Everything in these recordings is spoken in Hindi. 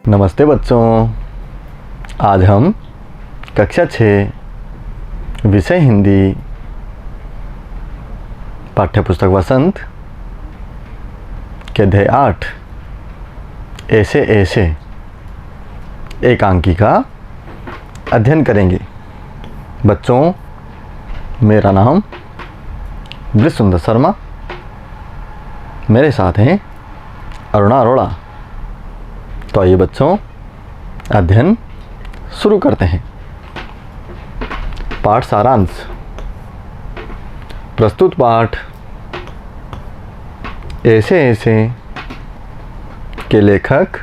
नमस्ते बच्चों। आज हम कक्षा 6 विषय हिंदी पाठ्यपुस्तक वसंत के अध्याय 8 ऐसे ऐसे एकांकी का अध्ययन करेंगे। बच्चों, मेरा नाम ब्रिजसुंदर शर्मा, मेरे साथ हैं अरुणा अरोड़ा। तो आइए बच्चों, अध्ययन शुरू करते हैं। पाठ सारांश। प्रस्तुत पाठ ऐसे ऐसे के लेखक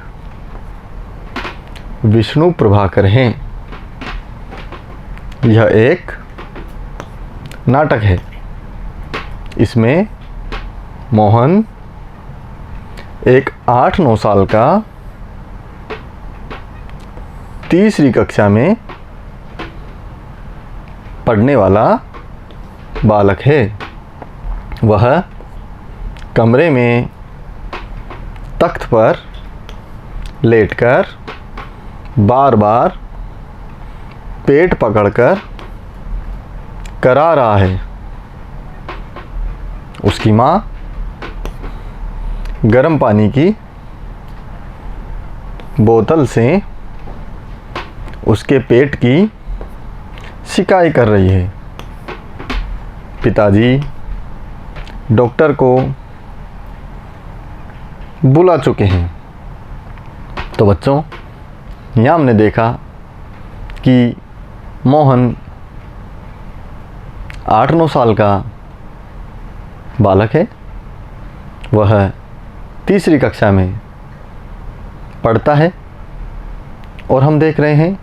विष्णु प्रभाकर हैं। यह एक नाटक है। इसमें मोहन एक 8-9 साल का तीसरी कक्षा में पढ़ने वाला बालक है। वह कमरे में तख्त पर लेटकर बार बार पेट पकड़कर करा रहा है। उसकी माँ गर्म पानी की बोतल से उसके पेट की सिकाई कर रही है। पिताजी डॉक्टर को बुला चुके हैं। तो बच्चों, यहाँ हमने देखा कि मोहन 8-9 साल का बालक है। वह तीसरी कक्षा में पढ़ता है और हम देख रहे हैं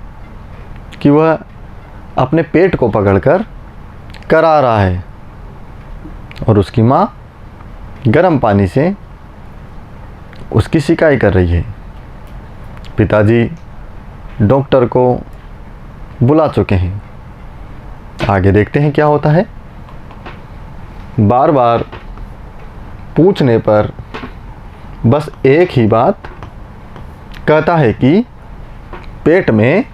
कि वह अपने पेट को पकड़कर करा रहा है और उसकी माँ गर्म पानी से उसकी सिकाई कर रही है। पिताजी डॉक्टर को बुला चुके हैं। आगे देखते हैं क्या होता है। बार बार पूछने पर बस एक ही बात कहता है कि पेट में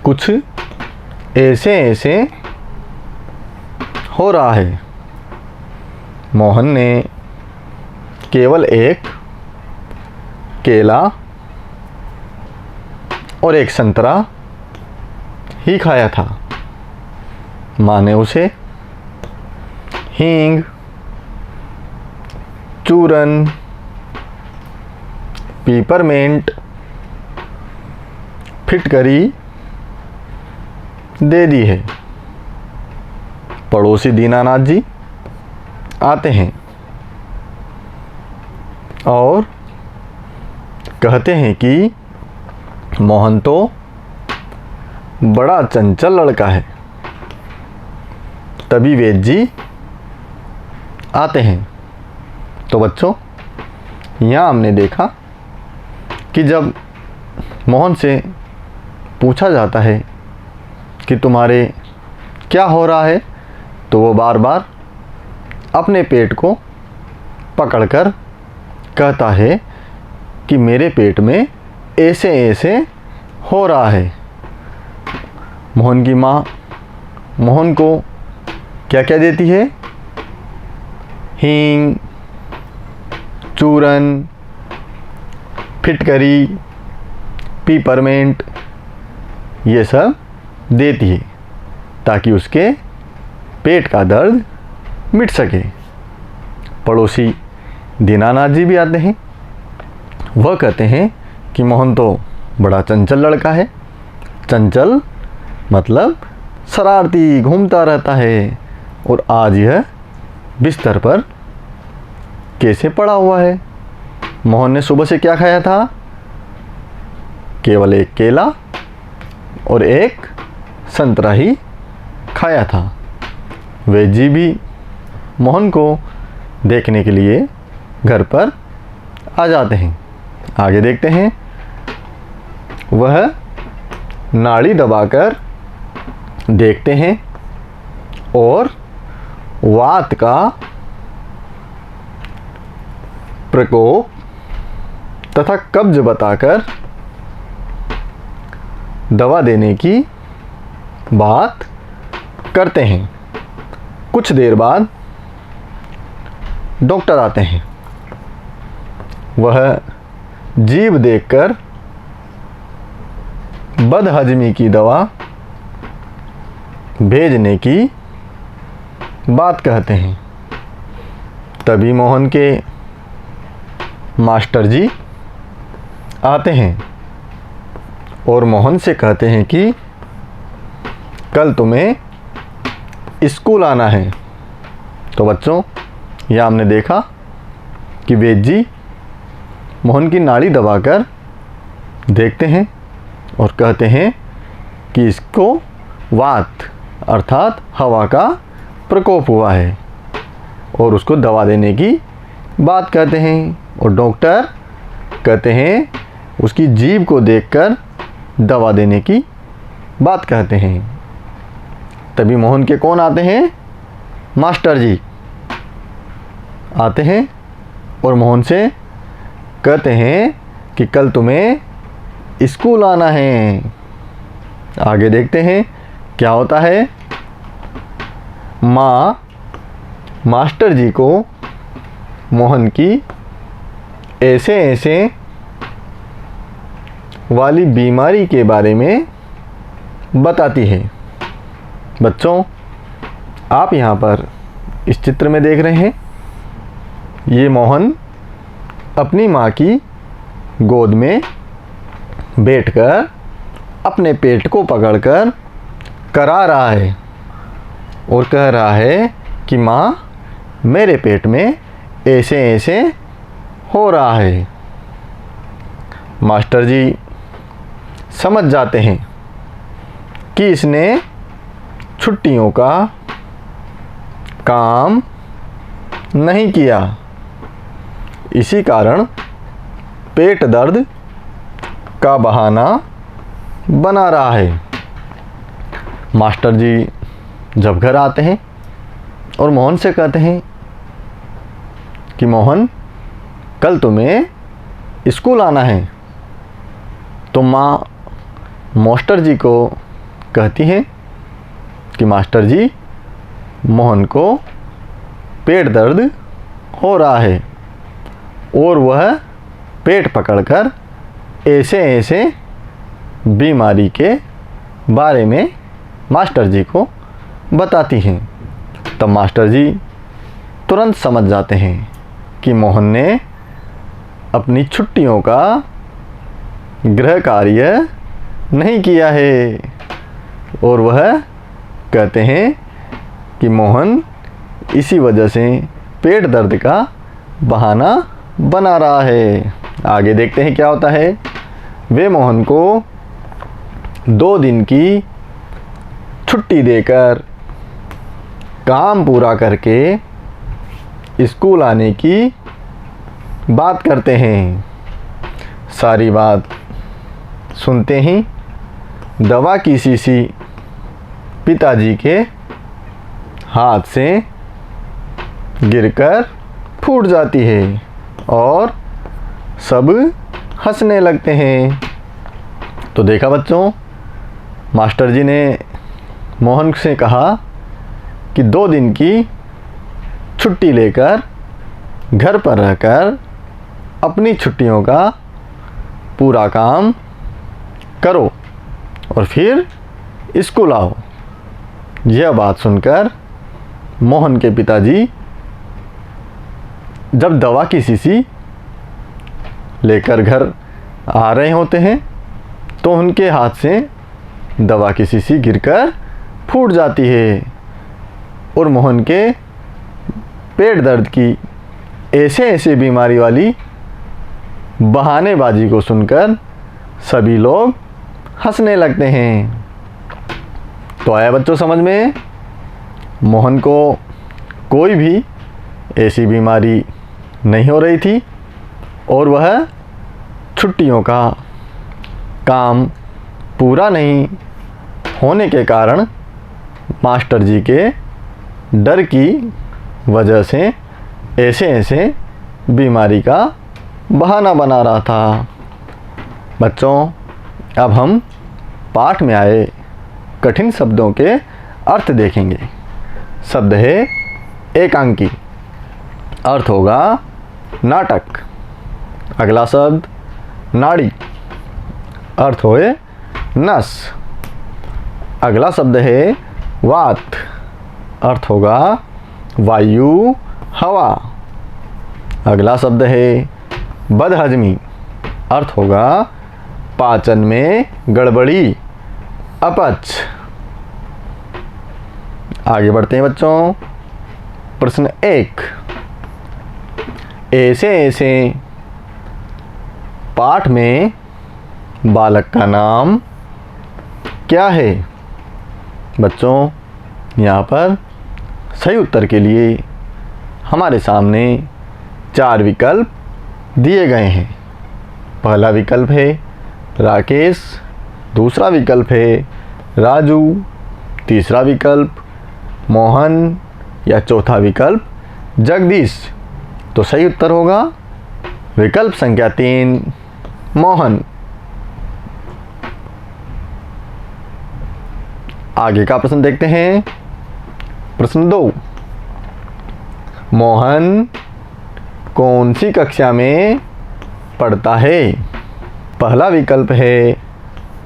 कुछ ऐसे ऐसे हो रहा है। मोहन ने केवल एक केला और एक संतरा ही खाया था। माँ ने उसे हींग, चूरन, पीपरमेंट, फिटकरी दे दी है। पड़ोसी दीनानाथ जी आते हैं और कहते हैं कि मोहन तो बड़ा चंचल लड़का है। तभी वेद जी आते हैं। तो बच्चों, यहाँ हमने देखा कि जब मोहन से पूछा जाता है कि तुम्हारे क्या हो रहा है, तो वो बार बार अपने पेट को पकड़कर कहता है कि मेरे पेट में ऐसे ऐसे हो रहा है। मोहन की माँ मोहन को क्या क्या देती है? हींग, चूरन, फिटकरी, पीपरमेंट, ये सब देती है ताकि उसके पेट का दर्द मिट सके। पड़ोसी दीनानाथ जी भी आते हैं। वह कहते हैं कि मोहन तो बड़ा चंचल लड़का है। चंचल मतलब शरारती, घूमता रहता है। और आज यह बिस्तर पर कैसे पड़ा हुआ है? मोहन ने सुबह से क्या खाया था? केवल एक केला और एक संतरा ही खाया था। वेद जी भी मोहन को देखने के लिए घर पर आ जाते हैं। आगे देखते हैं। वह नाड़ी दबाकर देखते हैं और वात का प्रकोप तथा कब्ज बताकर दवा देने की बात करते हैं। कुछ देर बाद डॉक्टर आते हैं। वह जीभ देखकर बदहजमी की दवा भेजने की बात कहते हैं। तभी मोहन के मास्टर जी आते हैं और मोहन से कहते हैं कि कल तुम्हें स्कूल आना है। तो बच्चों, यह हमने देखा कि वैद्य जी मोहन की नाड़ी दबाकर देखते हैं और कहते हैं कि इसको वात अर्थात हवा का प्रकोप हुआ है और उसको दवा देने की बात कहते हैं। और डॉक्टर कहते हैं उसकी जीभ को देखकर दवा देने की बात कहते हैं। तभी मोहन के कौन आते हैं? मास्टर जी आते हैं और मोहन से कहते हैं कि कल तुम्हें स्कूल आना है। आगे देखते हैं क्या होता है। माँ मास्टर जी को मोहन की ऐसे ऐसे वाली बीमारी के बारे में बताती है। बच्चों, आप यहाँ पर इस चित्र में देख रहे हैं, ये मोहन अपनी माँ की गोद में बैठकर अपने पेट को पकड़कर करा रहा है और कह रहा है कि माँ मेरे पेट में ऐसे ऐसे हो रहा है। मास्टर जी समझ जाते हैं कि इसने छुट्टियों का काम नहीं किया, इसी कारण पेट दर्द का बहाना बना रहा है। मास्टर जी जब घर आते हैं और मोहन से कहते हैं कि मोहन कल तुम्हें स्कूल आना है। तो माँ मास्टर जी को कहती हैं कि मास्टर जी मोहन को पेट दर्द हो रहा है और वह पेट पकड़कर ऐसे ऐसे बीमारी के बारे में मास्टर जी को बताती हैं। तब मास्टर जी तुरंत समझ जाते हैं कि मोहन ने अपनी छुट्टियों का गृह कार्य नहीं किया है और वह कहते हैं कि मोहन इसी वजह से पेट दर्द का बहाना बना रहा है। आगे देखते हैं क्या होता है। वे मोहन को 2 दिन की छुट्टी देकर काम पूरा करके स्कूल आने की बात करते हैं। सारी बात सुनते ही दवा की शीशी पिताजी के हाथ से गिरकर फूट जाती है और सब हंसने लगते हैं। तो देखा बच्चों, मास्टर जी ने मोहन से कहा कि 2 दिन की छुट्टी लेकर घर पर रहकर अपनी छुट्टियों का पूरा काम करो और फिर स्कूल आओ। यह बात सुनकर मोहन के पिताजी जब दवा की शीशी लेकर घर आ रहे होते हैं तो उनके हाथ से दवा की शीशी गिरकर फूट जाती है और मोहन के पेट दर्द की ऐसे ऐसे बीमारी वाली बहानेबाजी को सुनकर सभी लोग हंसने लगते हैं। तो आया बच्चों समझ में, मोहन को कोई भी ऐसी बीमारी नहीं हो रही थी और वह छुट्टियों का काम पूरा नहीं होने के कारण मास्टर जी के डर की वजह से ऐसे ऐसे बीमारी का बहाना बना रहा था। बच्चों, अब हम पाठ में आए कठिन शब्दों के अर्थ देखेंगे। शब्द है एकांकी, अर्थ होगा नाटक। अगला शब्द नाड़ी, अर्थ होए नस। अगला शब्द है वात, अर्थ होगा वायु हवा। अगला शब्द है बदहजमी, अर्थ होगा पाचन में गड़बड़ी, अपच। आगे बढ़ते हैं बच्चों। प्रश्न 1, ऐसे ऐसे पाठ में बालक का नाम क्या है? बच्चों यहाँ पर सही उत्तर के लिए हमारे सामने 4 विकल्प दिए गए हैं। पहला विकल्प है राकेश, दूसरा विकल्प है राजू, तीसरा विकल्प मोहन या चौथा विकल्प जगदीश। तो सही उत्तर होगा विकल्प संख्या 3 मोहन। आगे का प्रश्न देखते हैं। प्रश्न 2, मोहन कौन सी कक्षा में पढ़ता है? पहला विकल्प है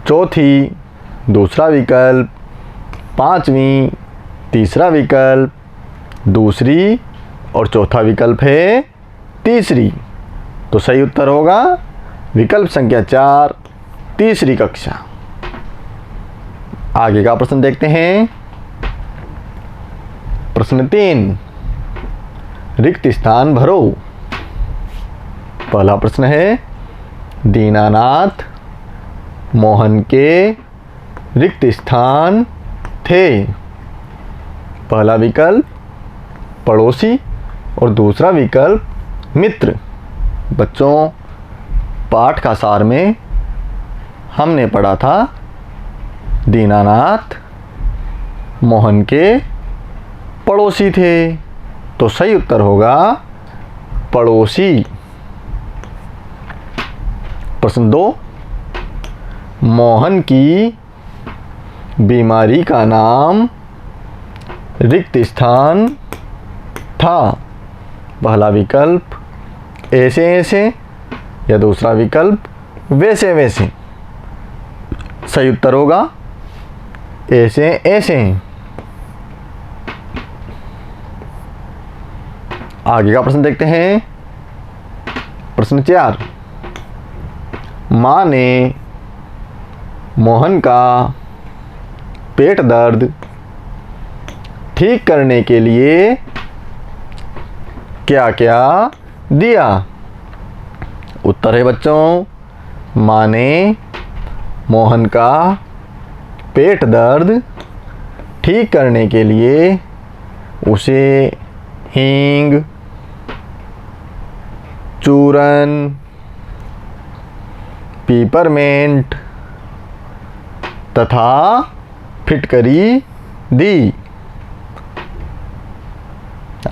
चौथी, दूसरा विकल्प 5वीं, तीसरा विकल्प दूसरी और चौथा विकल्प है तीसरी। तो सही उत्तर होगा विकल्प संख्या 4 तीसरी कक्षा। आगे का प्रश्न देखते हैं। प्रश्न 3, रिक्त स्थान भरो। पहला प्रश्न है दीनानाथ मोहन के रिक्त स्थान थे। पहला विकल्प पड़ोसी और दूसरा विकल्प मित्र। बच्चों पाठ का सार में हमने पढ़ा था दीनानाथ मोहन के पड़ोसी थे। तो सही उत्तर होगा पड़ोसी। प्रश्न 2, मोहन की बीमारी का नाम रिक्त स्थान था। पहला विकल्प ऐसे ऐसे या दूसरा विकल्प वैसे वैसे। सही उत्तर होगा ऐसे ऐसे। आगे का प्रश्न देखते हैं। प्रश्न 4, माँ ने मोहन का पेट दर्द ठीक करने के लिए क्या क्या दिया? उत्तर है बच्चों माँ ने मोहन का पेट दर्द ठीक करने के लिए उसे हींग, चूरन, पीपरमेंट तथा फिटकरी दी।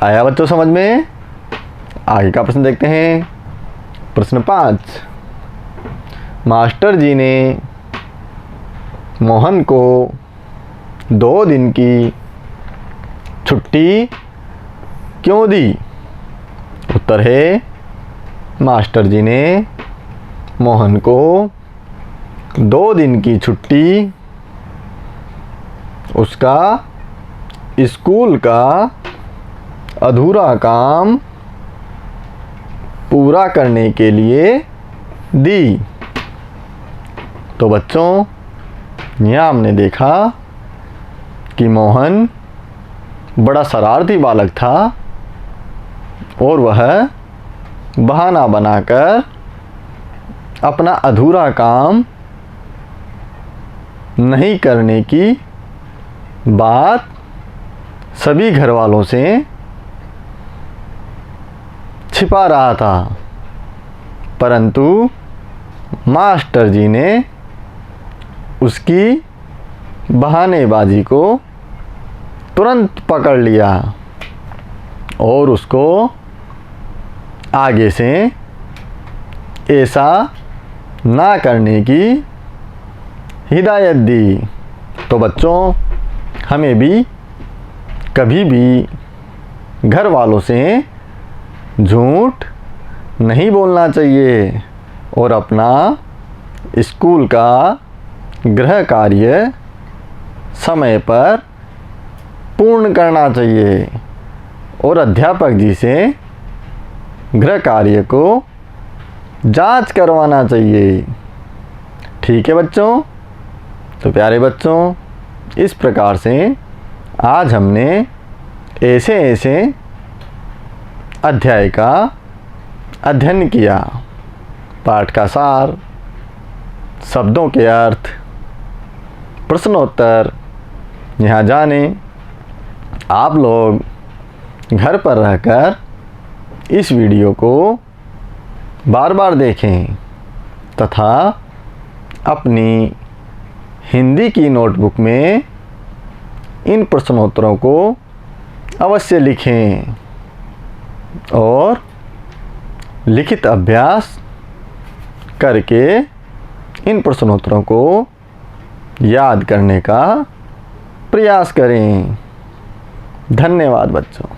आया बच्चों समझ में? आगे का प्रश्न देखते हैं। प्रश्न 5, मास्टर जी ने मोहन को 2 दिन की छुट्टी क्यों दी? उत्तर है मास्टर जी ने मोहन को 2 दिन की छुट्टी उसका स्कूल का अधूरा काम पूरा करने के लिए दी। तो बच्चों यहाँ हमने देखा कि मोहन बड़ा शरारती बालक था और वह बहाना बनाकर अपना अधूरा काम नहीं करने की बात सभी घर वालों से छिपा रहा था, परंतु मास्टर जी ने उसकी बहानेबाजी को तुरंत पकड़ लिया और उसको आगे से ऐसा ना करने की हिदायत दी। तो बच्चों, हमें भी कभी भी घर वालों से झूठ नहीं बोलना चाहिए और अपना स्कूल का गृह कार्य समय पर पूर्ण करना चाहिए और अध्यापक जी से गृह कार्य को जांच करवाना चाहिए। ठीक है बच्चों? तो प्यारे बच्चों, इस प्रकार से आज हमने ऐसे ऐसे अध्याय का अध्ययन किया। पाठ का सार, शब्दों के अर्थ, प्रश्नोत्तर यहाँ जाने। आप लोग घर पर रहकर इस वीडियो को बार बार देखें तथा अपनी हिंदी की नोटबुक में इन प्रश्नोत्तरों को अवश्य लिखें और लिखित अभ्यास करके इन प्रश्नोत्तरों को याद करने का प्रयास करें। धन्यवाद बच्चों।